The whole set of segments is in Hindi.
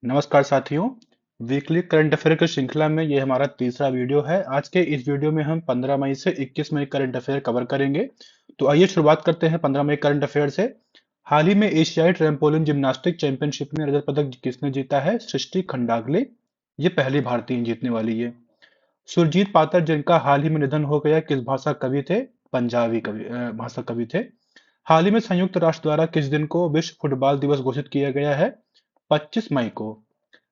नमस्कार साथियों। वीकली करंट अफेयर की श्रृंखला में ये हमारा तीसरा वीडियो है। आज के इस वीडियो में हम 15 मई से 21 मई करंट अफेयर कवर करेंगे। तो आइए शुरुआत करते हैं 15 मई करंट अफेयर से। हाल ही में एशियाई ट्रैम्पोलिन जिम्नास्टिक चैंपियनशिप में रजत पदक किसने जीता है? सृष्टि खंडागले। ये पहली भारतीय जीतने वाली है। सुरजीत पातर जिनका हाल ही में निधन हो गया, किस भाषा कवि थे? पंजाबी भाषा कवि थे। हाल ही में संयुक्त राष्ट्र द्वारा किस दिन को विश्व फुटबॉल दिवस घोषित किया गया है? 25 मई को।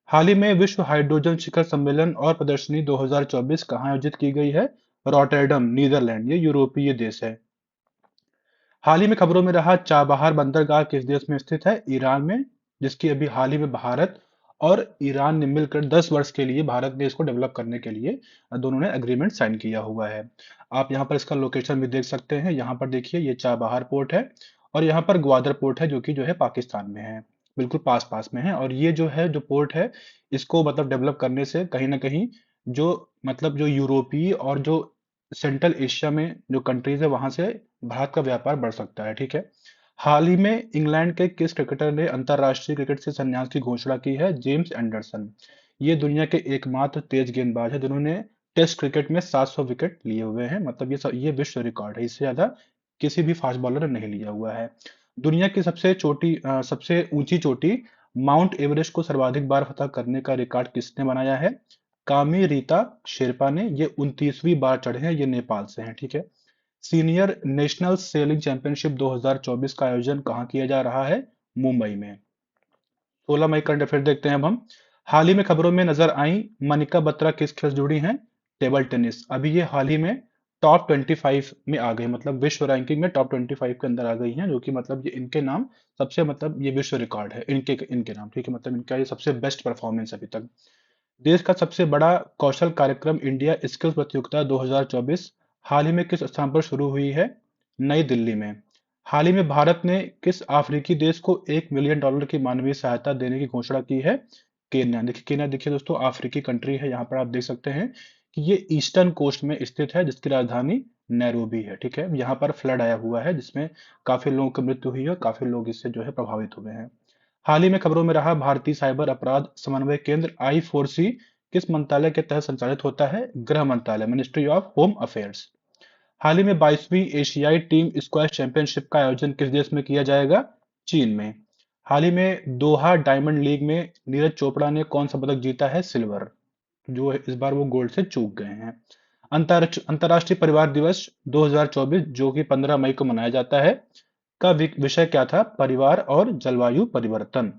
हाल ही में विश्व हाइड्रोजन शिखर सम्मेलन और प्रदर्शनी 2024 कहाँ आयोजित की गई है? Rotterdam, Netherland. ये यूरोपीय देश है। हाल ही में खबरों में रहा चाबहार बंदरगाह किस देश में स्थित है? ईरान में, जिसकी अभी हाल ही में भारत और ईरान ने मिलकर 10 वर्ष के लिए, भारत ने इसको डेवलप करने के लिए दोनों ने एग्रीमेंट साइन किया हुआ है। आप यहाँ पर इसका लोकेशन भी देख सकते हैं। यहाँ पर देखिए, ये चाबहार पोर्ट है और यहाँ पर ग्वादर पोर्ट है, जो कि जो है पाकिस्तान में है। बिल्कुल पास पास में है। और ये जो है, जो पोर्ट है, इसको मतलब डेवलप करने से कहीं ना कहीं जो मतलब जो यूरोपीय और जो सेंट्रल एशिया में जो कंट्रीज है, वहां से भारत का व्यापार बढ़ सकता है। ठीक है। हाल ही में इंग्लैंड के किस क्रिकेटर ने अंतरराष्ट्रीय क्रिकेट से संन्यास की घोषणा की है? James Anderson. ये दुनिया के एकमात्र तेज गेंदबाज है जिन्होंने टेस्ट क्रिकेट में 700 विकेट लिए हुए हैं। मतलब ये विश्व रिकॉर्ड है। इससे ज्यादा किसी भी फास्ट बॉलर ने नहीं लिया हुआ है। दुनिया की सबसे ऊंची चोटी माउंट एवरेस्ट को सर्वाधिक बार फतह करने का रिकॉर्ड किसने बनाया है? कामी रीता शेरपा ने। ये 29वीं बार चढ़े हैं। ये नेपाल से हैं। ठीक है। सीनियर नेशनल सेलिंग चैंपियनशिप 2024 का आयोजन कहाँ किया जा रहा है? मुंबई में। 16 मई करंट अफेयर देखते हैं अब हम। हाल ही में खबरों में नजर आई मनिका बत्रा किस खेल से जुड़ी हैं? Table tennis. अभी ये हाल ही में टॉप 25 में आ गई, मतलब विश्व रैंकिंग में टॉप 25 के अंदर आ गई हैं, जो कि मतलब ये इनके नाम सबसे, मतलब ये विश्व रिकॉर्ड है इनके इनके नाम। ठीक है। मतलब इनका ये सबसे बेस्ट परफॉर्मेंस अभी तक। देश का सबसे बड़ा कौशल कार्यक्रम इंडिया स्किल्स प्रतियोगिता 2024 हाल ही में किस स्थान पर शुरू हुई है? नई दिल्ली में। हाल ही में भारत ने किस अफ्रीकी देश को $1 मिलियन की मानवीय सहायता देने की घोषणा की है? केन्या। देखिए केन्या, देखिए दोस्तों, अफ्रीकी कंट्री है। यहाँ पर आप देख सकते हैं कि ये ईस्टर्न कोस्ट में स्थित है, जिसकी राजधानी नैरोबी है। ठीक है। यहाँ पर फ्लड आया हुआ है, जिसमें काफी लोगों की मृत्यु हुई है और काफी लोग इससे जो है प्रभावित हुए हैं। हाल ही में खबरों में रहा भारतीय साइबर अपराध समन्वय केंद्र I4C किस मंत्रालय के तहत संचालित होता है? गृह मंत्रालय, मिनिस्ट्री ऑफ होम अफेयर्स। हाल ही में 22वीं एशियाई टीम स्क्वैश चैंपियनशिप का आयोजन किस देश में किया जाएगा? चीन में। हाल ही में दोहा डायमंड लीग में नीरज चोपड़ा ने कौन सा पदक जीता है? सिल्वर। जो है इस बार वो गोल्ड से चूक गए हैं। अंतर्राष्ट्रीय परिवार दिवस 2024, जो कि 15 मई को मनाया जाता है, का विषय क्या था? परिवार और जलवायु परिवर्तन।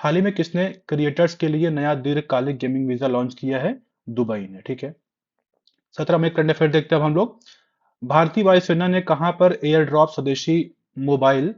हाल ही में किसने क्रिएटर्स के लिए नया दीर्घकालिक गेमिंग वीजा लॉन्च किया है? दुबई ने। ठीक है। 17 मई करंट अफेयर देखते हैं अब हम लोग। भारतीय वायुसेना ने कहां पर एयर ड्रॉप स्वदेशी मोबाइल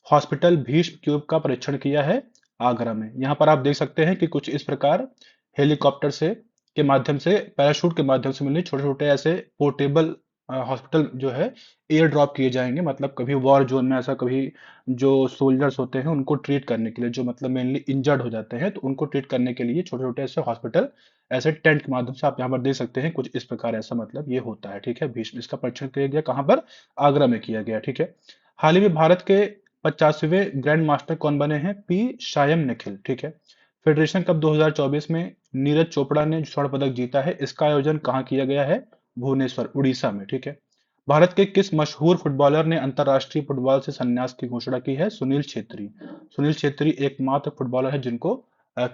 हॉस्पिटल भीष्म क्यूब का परीक्षण किया है? आगरा में। यहाँ पर आप देख सकते हैं कि कुछ इस प्रकार हेलीकॉप्टर से के माध्यम से, पैराशूट के माध्यम से मिलने छोटे छोटे ऐसे पोर्टेबल हॉस्पिटल जो है एयर ड्रॉप किए जाएंगे। मतलब कभी वॉर जोन में ऐसा, कभी जो सोल्जर्स होते हैं उनको ट्रीट करने के लिए, जो मतलब मेनली इंजर्ड हो जाते हैं, तो उनको ट्रीट करने के लिए छोटे छोटे ऐसे हॉस्पिटल, ऐसे टेंट के माध्यम से आप यहाँ पर देख सकते हैं कुछ इस प्रकार, ऐसा मतलब ये होता है। ठीक है। भीष्म, इसका परीक्षण किया गया कहाँ पर? आगरा में किया गया। ठीक है। हाल ही में भारत के 50वें ग्रैंड मास्टर कौन बने हैं? पी शायम निखिल। ठीक है। फेडरेशन कप 2024 में नीरज चोपड़ा ने स्वर्ण पदक जीता है। इसका आयोजन कहाँ किया गया है? भुवनेश्वर, उड़ीसा में। ठीक है। भारत के किस मशहूर फुटबॉलर ने अंतरराष्ट्रीय फुटबॉल से संन्यास की घोषणा की है? सुनील छेत्री। सुनील छेत्री एकमात्र फुटबॉलर है जिनको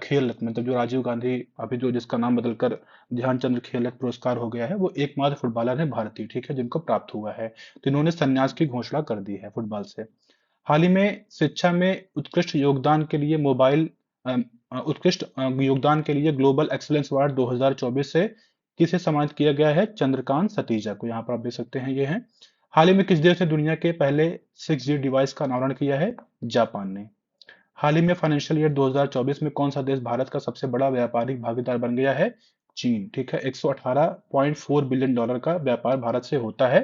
खेल रत्न, मतलब जो राजीव गांधी, अभी जो जिसका नाम बदलकर ध्यानचंद्र खेल रत्न पुरस्कार हो गया है, वो एकमात्र फुटबॉलर है भारतीय। ठीक है। जिनको प्राप्त हुआ है। तो इन्होंने संन्यास की घोषणा कर दी है फुटबॉल से। हाल ही में शिक्षा में उत्कृष्ट योगदान के लिए उत्कृष्ट योगदान के लिए ग्लोबल एक्सीलेंस अवार्ड 2024 से किसे सम्मानित किया गया है? चंद्रकांत सतीजा को। यहाँ पर आप देख सकते हैं, ये हैं। हाल ही में किस देश ने दुनिया के पहले 6G डिवाइस का अनावरण किया है? जापान ने। हाल ही में फाइनेंशियल ईयर 2024 में कौन सा देश भारत का सबसे बड़ा व्यापारिक भागीदार बन गया है? चीन। ठीक है। $118.4 बिलियन का व्यापार भारत से होता है।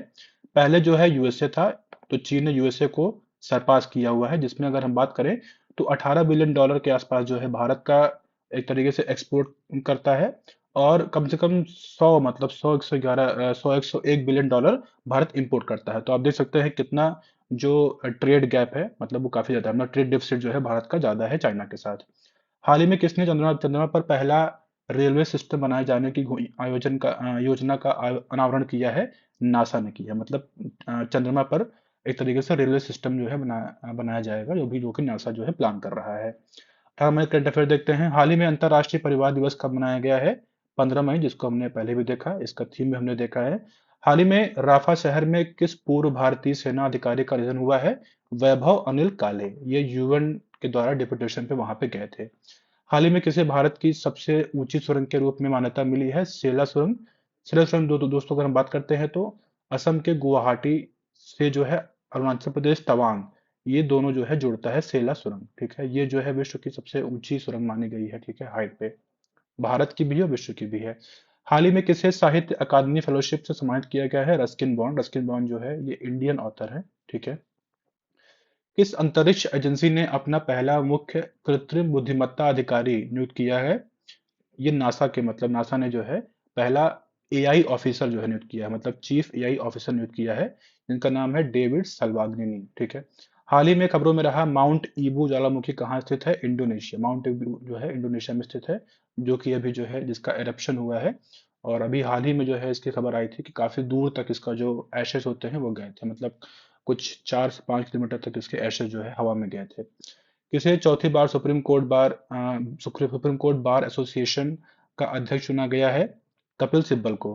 पहले जो है यूएसए था, तो चीन ने यूएसए को सरपास किया हुआ है, जिसमें अगर हम बात करें तो $18 बिलियन के आसपास जो है भारत का एक तरीके से एक्सपोर्ट करता है। और कम से कम 100, मतलब 100, 111, 100, $101 बिलियन भारत इंपोर्ट करता है। तो आप देख सकते हैं कितना जो ट्रेड गैप है, मतलब वो काफी ज्यादा है। अपना ट्रेड डिफिसिट जो है भारत का ज्यादा है चाइना के साथ। हाल ही में किसने चंद्रमा चंद्रमा पर पहला रेलवे सिस्टम बनाए जाने की योजना का अनावरण किया है? नासा ने किया। मतलब चंद्रमा पर एक तरीके से रेलवे सिस्टम जो है बनाया जाएगा, जो कि नासा जो है प्लान कर रहा है। हमें करंट अफेयर देखते हैं। हाल ही में अंतर्राष्ट्रीय परिवार दिवस कब मनाया गया है? 15 मई, जिसको हमने पहले भी देखा, इसका थीम भी हमने देखा है। हाल ही में राफा शहर में किस पूर्व भारतीय सेना अधिकारी का निधन हुआ है? वैभव अनिल काले। ये यूएन के द्वारा डिपुटेशन पे वहां पे गए थे। हाल ही में किसे भारत की सबसे ऊंची सुरंग के रूप में मान्यता मिली है? सेला सुरंग। सेला सुरंग दोस्तों अगर हम बात करते हैं तो असम के गुवाहाटी से जो है अरुणाचल प्रदेश तवांग, ये दोनों जो है जुड़ता है सेला सुरंग। ठीक है, ये जो है विश्व की सबसे ऊंची सुरंग मानी गई है। ठीक है, हाइट पे भारत की भी है, विश्व की भी है। हाल ही में किसे साहित्य अकादमी फेलोशिप से सम्मानित किया गया है? Ruskin bond. रस्किन बॉन्ड जो है ये इंडियन ऑथर है। ठीक है। किस अंतरिक्ष एजेंसी ने अपना पहला मुख्य कृत्रिम बुद्धिमत्ता अधिकारी नियुक्त किया है? ये नासा के, मतलब नासा ने जो है पहला एआई ऑफिसर जो है नियुक्त किया है, मतलब चीफ एआई ऑफिसर नियुक्त किया है, जिनका नाम है डेविड सल्वागनिनी। ठीक है। हाल ही में खबरों में रहा माउंट ईबू ज्वालामुखी कहाँ स्थित है? इंडोनेशिया। माउंट ईबू जो है इंडोनेशिया में स्थित है, जो कि अभी जो है जिसका एरप्शन हुआ है। और अभी हाल ही में जो है इसकी खबर आई थी कि काफी दूर तक इसका जो एशेस होते हैं वो गए थे, मतलब कुछ 4 से 5 किलोमीटर तक इसके एशेस जो है हवा में गए थे। किसे चौथी बार सुप्रीम कोर्ट बार एसोसिएशन का अध्यक्ष चुना गया है? कपिल सिब्बल को।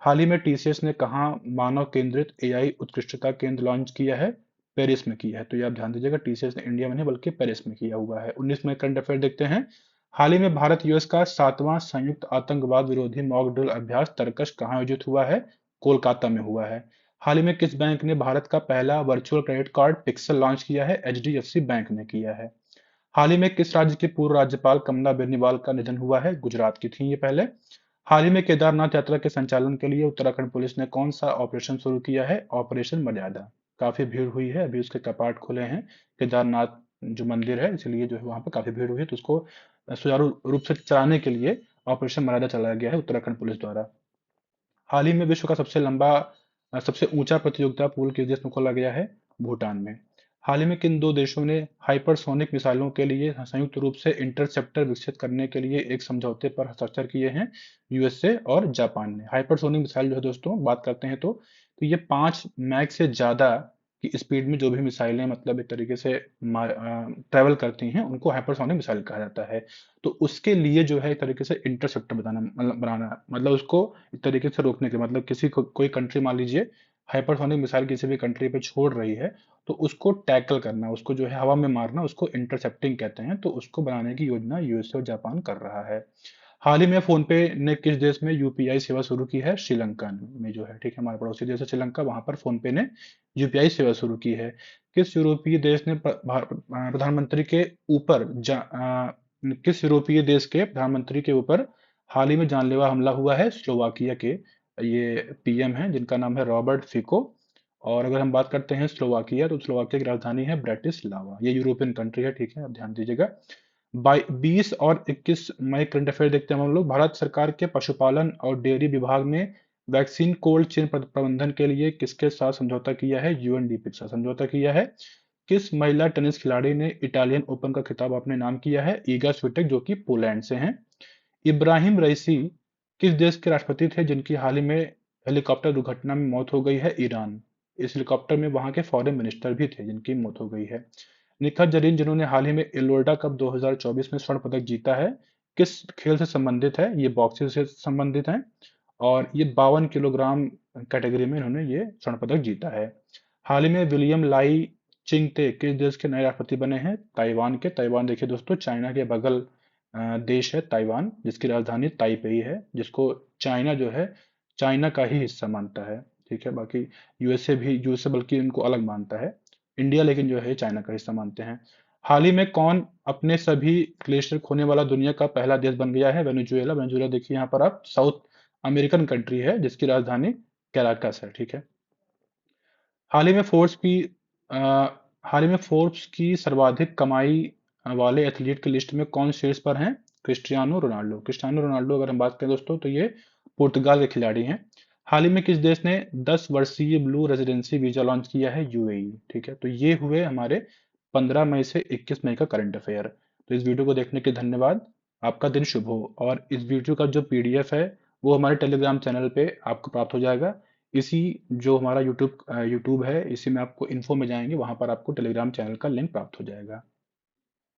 हाल ही में टीसीएस ने कहाँ मानव केंद्रित एआई उत्कृष्टता केंद्र लॉन्च किया है? पेरिस में किया है। तो ये आप ध्यान दीजिएगा, टीसीएस ने इंडिया में नहीं बल्कि पेरिस में किया हुआ है। 19 में करंट अफेयर देखते हैं। हाल ही में भारत यूएस का 7वां संयुक्त आतंकवाद विरोधी मॉक ड्रिल अभ्यास तरकश कहाँ आयोजित हुआ है? कोलकाता में हुआ है। हाल ही में किस बैंक ने भारत का पहला virtual credit card pixel launch किया है? एचडीएफसी बैंक ने किया है। हाल ही में किस राज्य की पूर्व राज्यपाल कमला बेनीवाल का निधन हुआ है? गुजरात की थी ये पहले। हाल ही में केदारनाथ यात्रा के संचालन के लिए उत्तराखंड पुलिस ने कौन सा ऑपरेशन शुरू किया है? ऑपरेशन मर्यादा। काफी भीड़ हुई है, अभी उसके कपाट खुले हैं केदारनाथ जो मंदिर है, इसलिए जो है वहां पर काफी भीड़ हुई है, तो उसको सुचारू रूप से चलाने के लिए ऑपरेशन मर्यादा चलाया गया है उत्तराखंड पुलिस द्वारा। हाल ही में विश्व का सबसे ऊंचा प्रतियोगिता पूल किस देश में खोला गया है? भूटान में। हाल ही में किन दो देशों ने हाइपरसोनिक मिसाइलों के लिए संयुक्त रूप से इंटरसेप्टर विकसित करने के लिए एक समझौते पर हस्ताक्षर किए हैं? यूएसए और जापान ने। हाइपरसोनिक मिसाइल जो है दोस्तों बात करते हैं तो ये 5 मैक से ज्यादा की स्पीड में जो भी मिसाइलें मतलब एक तरीके से ट्रेवल करती हैं उनको हाइपरसोनिक मिसाइल कहा जाता है। तो उसके लिए जो है एक तरीके से इंटरसेप्टर बनाना, मतलब उसको एक तरीके से रोकने के, मतलब कोई कंट्री मान लीजिए हाइपरसोनिक मिसाइल किसी भी कंट्री पे छोड़ रही है, तो उसको टैकल करना, उसको जो है हवा में मारना, उसको इंटरसेप्टिंग कहते हैं। तो उसको बनाने की योजना यूएसए और जापान कर रहा है। हाल ही में फोन पे ने किस देश में यूपीआई सेवा शुरू की है? श्रीलंका में जो है, ठीक है, हमारे पड़ोसी देश है श्रीलंका, वहां पर फोन पे ने यूपीआई सेवा शुरू की है। किस यूरोपीय देश ने प्रधानमंत्री के ऊपर किस यूरोपीय देश के प्रधानमंत्री के ऊपर हाल ही में जानलेवा हमला हुआ है? स्लोवाकिया के ये पीएम हैं, जिनका नाम है रॉबर्ट फिको। और अगर हम बात करते हैं स्लोवाकिया, तो स्लोवाकिया की राजधानी है ब्रेटिस्लावा। ये यूरोपियन कंट्री है, ठीक है, आप ध्यान दीजिएगा। 20 और 21 मई करंट अफेयर देखते हैं हम लोग। भारत सरकार के पशुपालन और डेयरी विभाग ने वैक्सीन कोल्ड चेन प्रबंधन के लिए किसके साथ समझौता किया है? यूएनडीपी के साथ समझौता किया है। किस महिला टेनिस खिलाड़ी ने इटालियन ओपन का खिताब अपने नाम किया है? ईगा स्विटेक, जो कि पोलैंड से हैं। इब्राहिम रईसी किस देश के राष्ट्रपति थे जिनकी हाल ही में हेलीकॉप्टर दुर्घटना में मौत हो गई है? ईरान। इस हेलीकॉप्टर में वहां के फॉरेन मिनिस्टर भी थे जिनकी मौत हो गई है। निखत जरीन, जिन्होंने हाल ही में एलोल्डा कप 2024 में स्वर्ण पदक जीता है, किस खेल से संबंधित है? ये बॉक्सिंग से संबंधित है, और ये 52 किलोग्राम कैटेगरी में इन्होंने ये स्वर्ण पदक जीता है। हाल ही में विलियम लाई चिंगते किस देश के नए राष्ट्रपति बने हैं? ताइवान के। ताइवान देखिए दोस्तों, चाइना के बगल देश है ताइवान, जिसकी राजधानी ताइपेई है, जिसको चाइना जो है चाइना का ही हिस्सा मानता है। ठीक है, बाकी यूएसए बल्कि इनको अलग मानता है। इंडिया लेकिन जो है चाइना का हिस्सा मानते हैं। हाल ही में कौन अपने सभी ग्लेशियर खोने वाला दुनिया का पहला देश बन गया है? वेनेजुएला। वेनेजुएला देखिए यहाँ पर आप, साउथ अमेरिकन कंट्री है, जिसकी राजधानी कैराकस है। ठीक है। हाल ही में फोर्ब्स की अ, हाल ही में फोर्ब्स की सर्वाधिक कमाई वाले एथलीट की लिस्ट में कौन शीर्ष पर हैं? Cristiano Ronaldo. क्रिस्टियानो रोनाल्डो अगर हम बात करें दोस्तों तो ये पुर्तगाल के खिलाड़ी हैं। हाल ही में किस देश ने 10 वर्षीय ब्लू रेजिडेंसी वीजा लॉन्च किया है? यूएई। ठीक है, तो ये हुए हमारे 15 मई से 21 मई का करंट अफेयर। तो इस वीडियो को देखने के लिए धन्यवाद। आपका दिन शुभ हो। और इस वीडियो का जो पीडीएफ है वो हमारे टेलीग्राम चैनल पे आपको प्राप्त हो जाएगा। इसी जो हमारा यूट्यूब यूट्यूब है, इसी में आपको इन्फो में जाएंगे, वहां पर आपको टेलीग्राम चैनल का लिंक प्राप्त हो जाएगा।